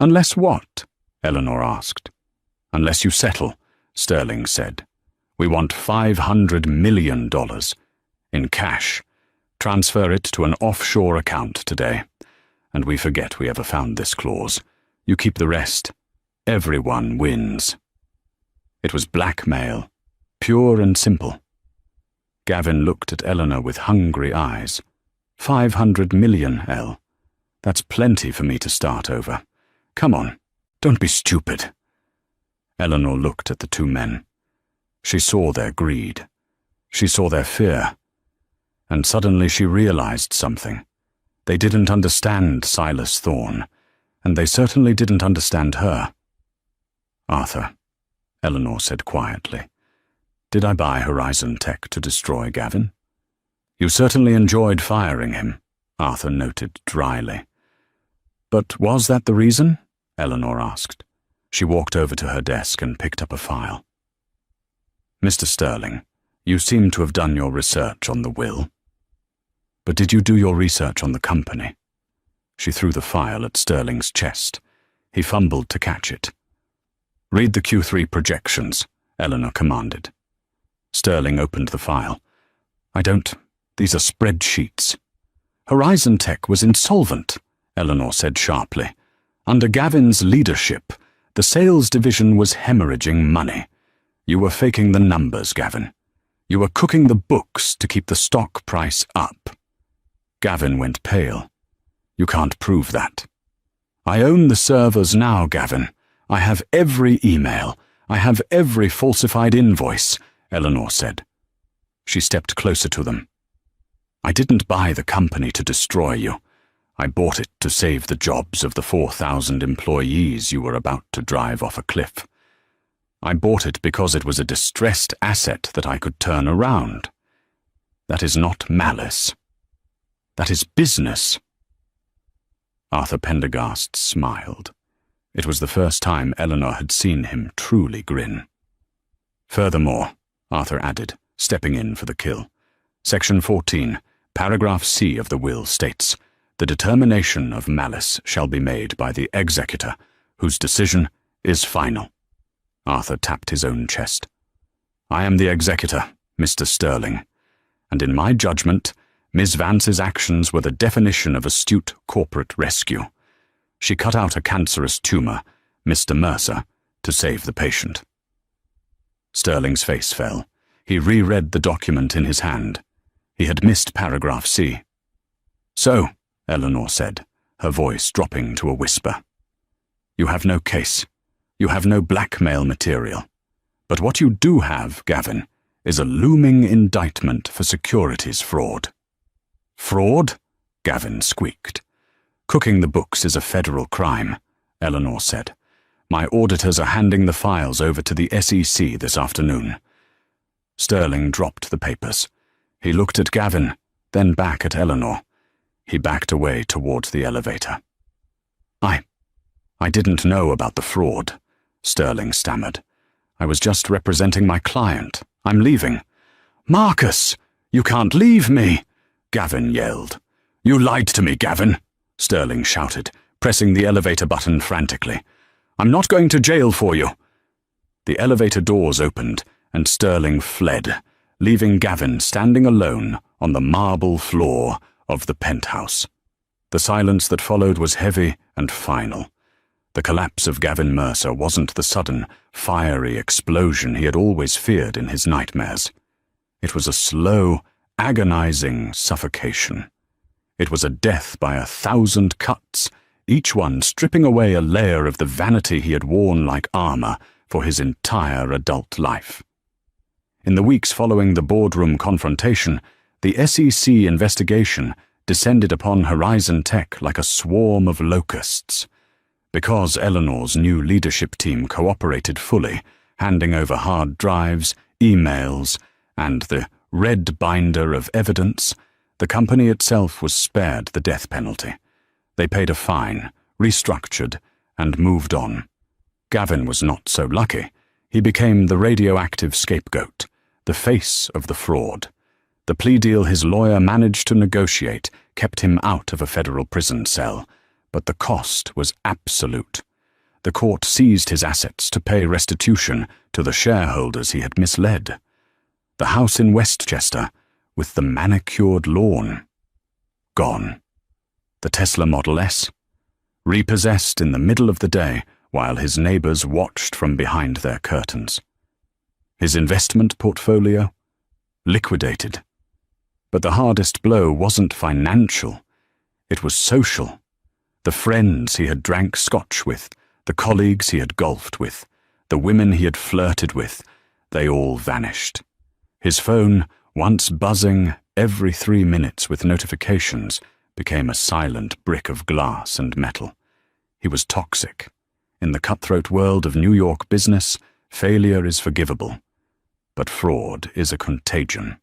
Speaker 1: "Unless what?" Eleanor asked. "Unless you settle," Sterling said. "We want $500 million. In cash. Transfer it to an offshore account today. And we forget we ever found this clause. You keep the rest. Everyone wins." It was blackmail, pure and simple. Gavin looked at Eleanor with hungry eyes. $500 million, Elle. That's plenty for me to start over. Come on, don't be stupid." Eleanor looked at the two men. She saw their greed. She saw their fear. And suddenly she realized something. They didn't understand Silas Thorne, and they certainly didn't understand her. "Arthur," Eleanor said quietly, "did I buy Horizon Tech to destroy Gavin?" "You certainly enjoyed firing him," Arthur noted dryly. "But was that the reason?" Eleanor asked. She walked over to her desk and picked up a file. "Mr. Sterling, you seem to have done your research on the will. But did you do your research on the company?" She threw the file at Sterling's chest. He fumbled to catch it. "Read the Q3 projections," Eleanor commanded. Sterling opened the file. These are spreadsheets." "Horizon Tech was insolvent," Eleanor said sharply. "Under Gavin's leadership, the sales division was hemorrhaging money. You were faking the numbers, Gavin. You were cooking the books to keep the stock price up." Gavin went pale. "You can't prove that." "I own the servers now, Gavin. I have every email. I have every falsified invoice," Eleanor said. She stepped closer to them. "I didn't buy the company to destroy you. I bought it to save the jobs of the 4,000 employees you were about to drive off a cliff. I bought it because it was a distressed asset that I could turn around. That is not malice. That is business." Arthur Pendergast smiled. It was the first time Eleanor had seen him truly grin. "Furthermore," Arthur added, stepping in for the kill, Section 14, Paragraph C of the will states, "The determination of malice shall be made by the executor, whose decision is final." Arthur tapped his own chest. "I am the executor, Mr. Sterling, and in my judgment, Miss Vance's actions were the definition of astute corporate rescue. She cut out a cancerous tumor, Mr. Mercer, to save the patient." Sterling's face fell. He reread the document in his hand. He had missed paragraph C. "So," Eleanor said, her voice dropping to a whisper, "you have no case. You have no blackmail material. But what you do have, Gavin, is a looming indictment for securities fraud." "Fraud?" Gavin squeaked. "Cooking the books is a federal crime," Eleanor said. "My auditors are handing the files over to the SEC this afternoon." Sterling dropped the papers. He looked at Gavin, then back at Eleanor. He backed away towards the elevator. I didn't know about the fraud," Sterling stammered. "I was just representing my client. I'm leaving." "Marcus, you can't leave me," Gavin yelled. "You lied to me, Gavin," Sterling shouted, pressing the elevator button frantically. "I'm not going to jail for you." The elevator doors opened, and Sterling fled, leaving Gavin standing alone on the marble floor of the penthouse. The silence that followed was heavy and final. The collapse of Gavin Mercer wasn't the sudden, fiery explosion he had always feared in his nightmares. It was a slow, agonizing suffocation. It was a death by 1,000 cuts, each one stripping away a layer of the vanity he had worn like armor for his entire adult life. In the weeks following the boardroom confrontation, the SEC investigation descended upon Horizon Tech like a swarm of locusts. Because Eleanor's new leadership team cooperated fully, handing over hard drives, emails, and the red binder of evidence, the company itself was spared the death penalty. They paid a fine, restructured, and moved on. Gavin was not so lucky. He became the radioactive scapegoat, the face of the fraud. The plea deal his lawyer managed to negotiate kept him out of a federal prison cell, but the cost was absolute. The court seized his assets to pay restitution to the shareholders he had misled. The house in Westchester, with the manicured lawn, gone. The Tesla Model S, repossessed in the middle of the day while his neighbors watched from behind their curtains. His investment portfolio, liquidated. But the hardest blow wasn't financial, it was social. The friends he had drank scotch with, the colleagues he had golfed with, the women he had flirted with, they all vanished. His phone, once buzzing every 3 minutes with notifications, became a silent brick of glass and metal. He was toxic. In the cutthroat world of New York business, failure is forgivable, but fraud is a contagion.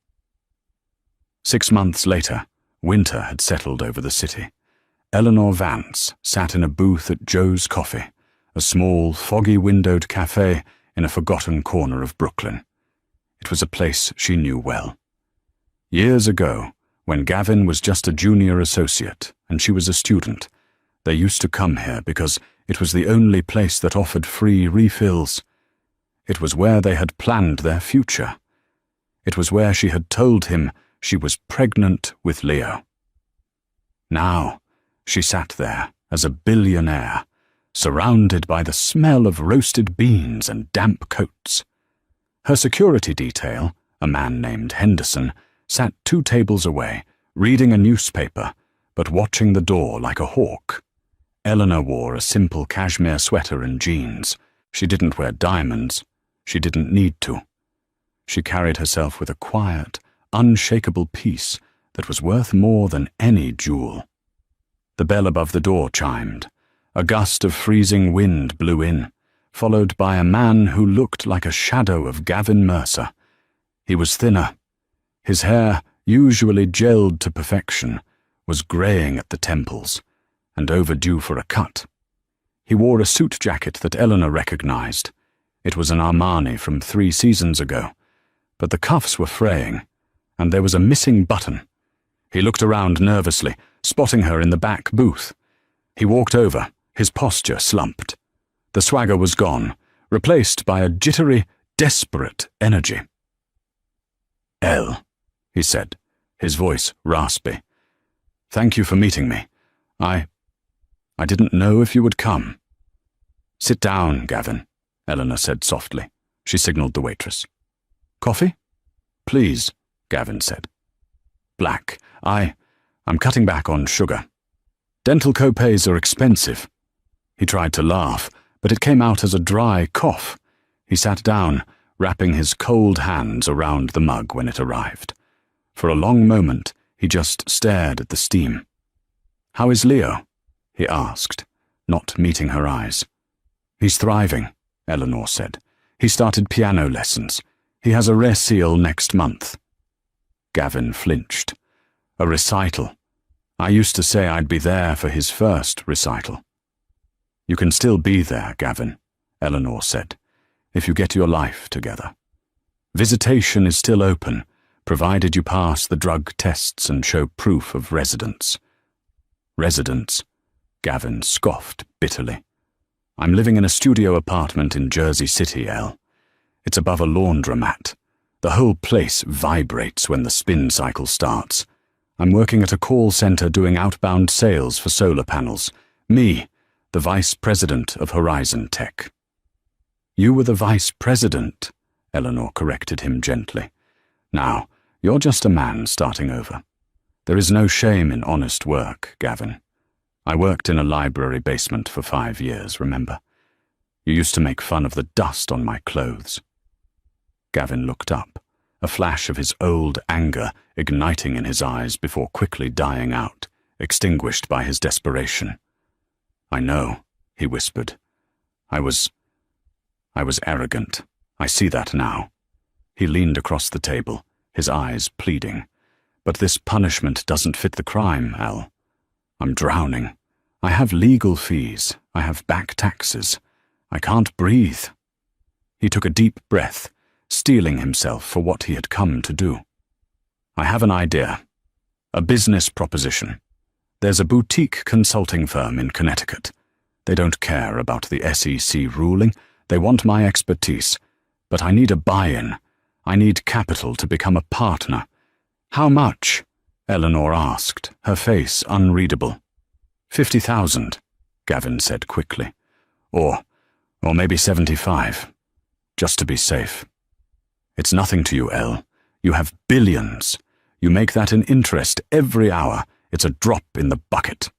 Speaker 1: 6 months later, winter had settled over the city. Eleanor Vance sat in a booth at Joe's Coffee, a small, foggy-windowed cafe in a forgotten corner of Brooklyn. It was a place she knew well. Years ago, when Gavin was just a junior associate and she was a student, they used to come here because it was the only place that offered free refills. It was where they had planned their future. It was where she had told him she was pregnant with Leo. Now, she sat there as a billionaire, surrounded by the smell of roasted beans and damp coats. Her security detail, a man named Henderson, sat 2 tables away, reading a newspaper, but watching the door like a hawk. Eleanor wore a simple cashmere sweater and jeans. She didn't wear diamonds. She didn't need to. She carried herself with a quiet, unshakable peace that was worth more than any jewel. The bell above the door chimed. A gust of freezing wind blew in. followed by a man who looked like a shadow of Gavin Mercer. He was thinner. His hair, usually gelled to perfection, was greying at the temples and overdue for a cut. He wore a suit jacket that Eleanor recognized. It was an Armani from 3 seasons ago, but the cuffs were fraying, and there was a missing button. He looked around nervously, spotting her in the back booth. He walked over, his posture slumped. The swagger was gone, replaced by a jittery, desperate energy. "Elle," he said, his voice raspy. "Thank you for meeting me. I didn't know if you would come." "Sit down, Gavin," Eleanor said softly. She signaled the waitress. "Coffee?" "Please," Gavin said. "Black. I'm cutting back on sugar. Dental copays are expensive." He tried to laugh, but it came out as a dry cough. He sat down, wrapping his cold hands around the mug when it arrived. For a long moment, he just stared at the steam. "How is Leo?" he asked, not meeting her eyes. "He's thriving," Eleanor said. "He started piano lessons. He has a recital next month." Gavin flinched. "A recital. I used to say I'd be there for his first recital." "You can still be there, Gavin," Eleanor said, "if you get your life together. Visitation is still open, provided you pass the drug tests and show proof of residence." "Residence?" Gavin scoffed bitterly. "I'm living in a studio apartment in Jersey City, Elle. It's above a laundromat. The whole place vibrates when the spin cycle starts. I'm working at a call center doing outbound sales for solar panels. Me, the vice president of Horizon Tech." "You were the vice president," Eleanor corrected him gently. "Now, you're just a man starting over. There is no shame in honest work, Gavin. I worked in a library basement for 5 years, remember? You used to make fun of the dust on my clothes." Gavin looked up, a flash of his old anger igniting in his eyes before quickly dying out, extinguished by his desperation. "I know," he whispered. I was arrogant. I see that now." He leaned across the table, his eyes pleading. "But this punishment doesn't fit the crime, Elle. I'm drowning. I have legal fees. I have back taxes. I can't breathe." He took a deep breath, steeling himself for what he had come to do. "I have an idea. A business proposition. There's a boutique consulting firm in Connecticut. They don't care about the SEC ruling. They want my expertise. But I need a buy-in. I need capital to become a partner." "How much?" Eleanor asked, her face unreadable. 50,000, Gavin said quickly. Or maybe 75, just to be safe." "It's nothing to you, Elle. You have billions. You make that in interest every hour. It's a drop in the bucket."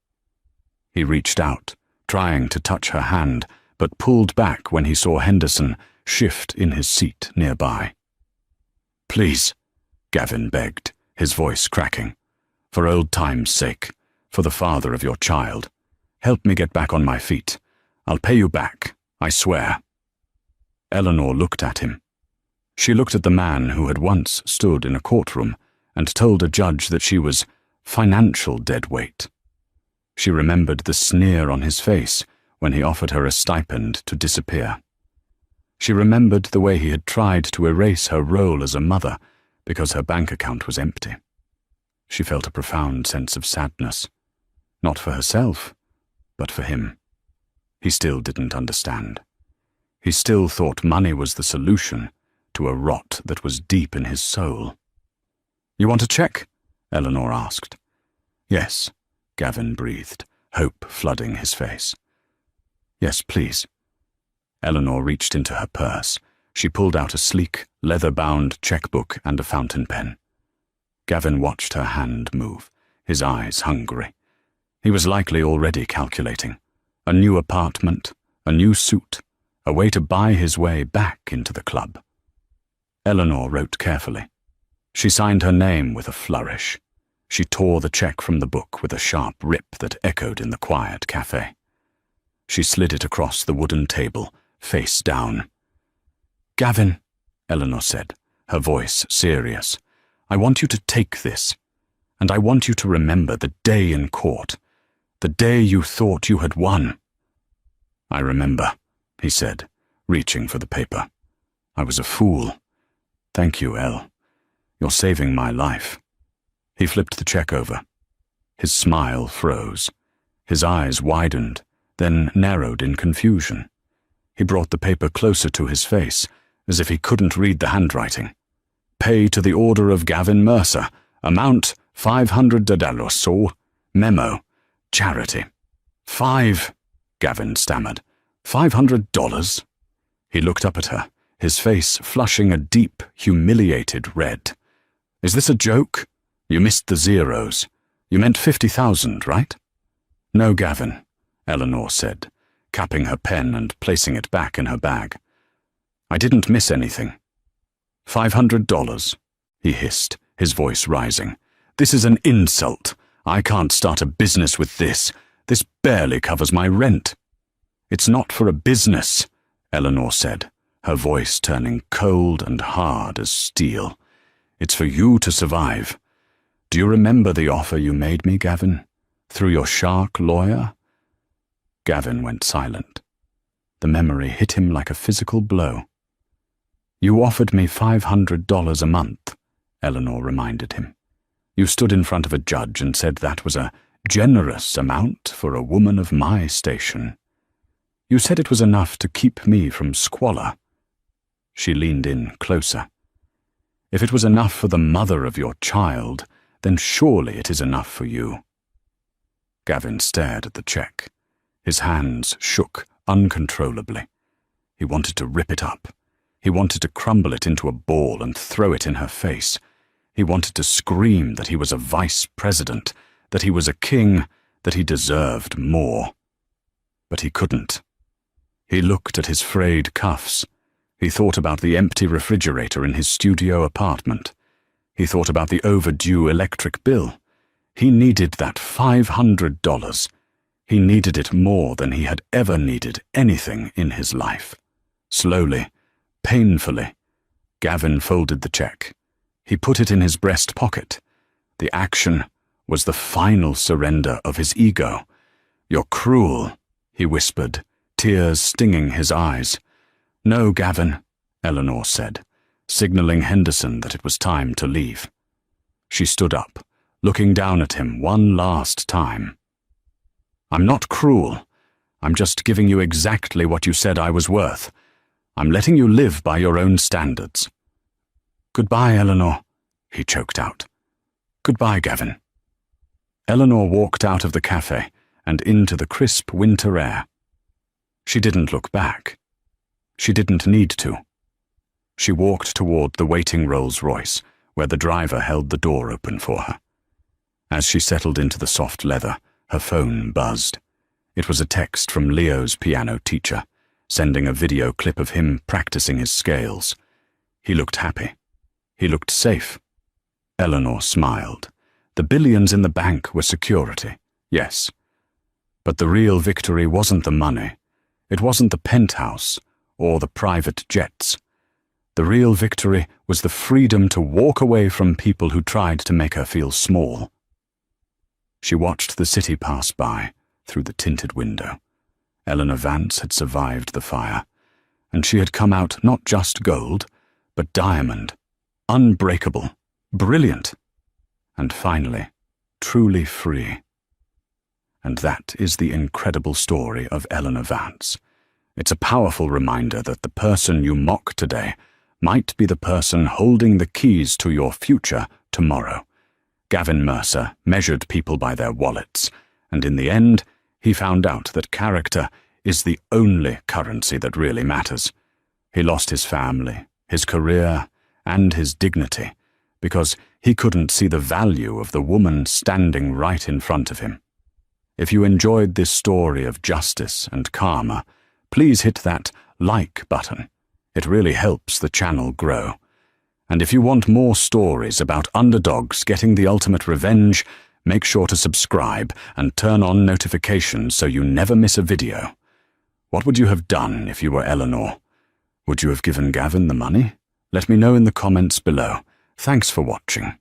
Speaker 1: He reached out, trying to touch her hand, but pulled back when he saw Henderson shift in his seat nearby. "Please," Gavin begged, his voice cracking. "For old time's sake, for the father of your child, help me get back on my feet. I'll pay you back, I swear." Eleanor looked at him. She looked at the man who had once stood in a courtroom and told a judge that she was financial deadweight. She remembered the sneer on his face when he offered her a stipend to disappear. She remembered the way he had tried to erase her role as a mother because her bank account was empty. She felt a profound sense of sadness, not for herself, but for him. He still didn't understand. He still thought money was the solution to a rot that was deep in his soul. "You want a check?" Eleanor asked. "Yes," Gavin breathed, hope flooding his face. "Yes, please." Eleanor reached into her purse. She pulled out a sleek, leather-bound checkbook and a fountain pen. Gavin watched her hand move, his eyes hungry. He was likely already calculating. A new apartment, a new suit, a way to buy his way back into the club. Eleanor wrote carefully. She signed her name with a flourish. She tore the check from the book with a sharp rip that echoed in the quiet cafe. She slid it across the wooden table, face down. "Gavin," Eleanor said, her voice serious, "I want you to take this, and I want you to remember the day in court, the day you thought you had won." "I remember," he said, reaching for the paper. "I was a fool. Thank you, Elle. You're saving my life." He flipped the check over. His smile froze. His eyes widened, then narrowed in confusion. He brought the paper closer to his face, as if he couldn't read the handwriting. "Pay to the order of Gavin Mercer. Amount $500. Memo. Charity." "Five," Gavin stammered. $500? He looked up at her, his face flushing a deep, humiliated red. "Is this a joke? You missed the zeros. You meant 50,000, right?" "No, Gavin," Eleanor said, capping her pen and placing it back in her bag. "I didn't miss anything." $500, he hissed, his voice rising. "This is an insult. I can't start a business with this. This barely covers my rent." "It's not for a business," Eleanor said, her voice turning cold and hard as steel. "It's for you to survive. Do you remember the offer you made me, Gavin? Through your shark lawyer?" Gavin went silent. The memory hit him like a physical blow. "You offered me $500 a month," Eleanor reminded him. "You stood in front of a judge and said that was a generous amount for a woman of my station. You said it was enough to keep me from squalor." She leaned in closer. "If it was enough for the mother of your child, then surely it is enough for you." Gavin stared at the check. His hands shook uncontrollably. He wanted to rip it up. He wanted to crumble it into a ball and throw it in her face. He wanted to scream that he was a vice president, that he was a king, that he deserved more. But he couldn't. He looked at his frayed cuffs. He thought about the empty refrigerator in his studio apartment. He thought about the overdue electric bill. He needed that $500. He needed it more than he had ever needed anything in his life. Slowly, painfully, Gavin folded the check. He put it in his breast pocket. The action was the final surrender of his ego. "You're cruel," he whispered, tears stinging his eyes. "No, Gavin," Eleanor said, signaling Henderson that it was time to leave. She stood up, looking down at him one last time. "I'm not cruel. I'm just giving you exactly what you said I was worth. I'm letting you live by your own standards." "Goodbye, Eleanor," he choked out. "Goodbye, Gavin." Eleanor walked out of the cafe and into the crisp winter air. She didn't look back. She didn't need to. She walked toward the waiting Rolls-Royce, where the driver held the door open for her. As she settled into the soft leather, her phone buzzed. It was a text from Leo's piano teacher, sending a video clip of him practicing his scales. He looked happy. He looked safe. Eleanor smiled. The billions in the bank were security, yes. But the real victory wasn't the money. It wasn't the penthouse or the private jets. The real victory was the freedom to walk away from people who tried to make her feel small. She watched the city pass by through the tinted window. Eleanor Vance had survived the fire, and she had come out not just gold, but diamond, unbreakable, brilliant, and finally, truly free. And that is the incredible story of Eleanor Vance. It's a powerful reminder that the person you mock today might be the person holding the keys to your future tomorrow. Gavin Mercer measured people by their wallets, and in the end, he found out that character is the only currency that really matters. He lost his family, his career, and his dignity, because he couldn't see the value of the woman standing right in front of him. If you enjoyed this story of justice and karma, please hit that like button. It really helps the channel grow. And if you want more stories about underdogs getting the ultimate revenge, make sure to subscribe and turn on notifications so you never miss a video. What would you have done if you were Eleanor? Would you have given Gavin the money? Let me know in the comments below. Thanks for watching.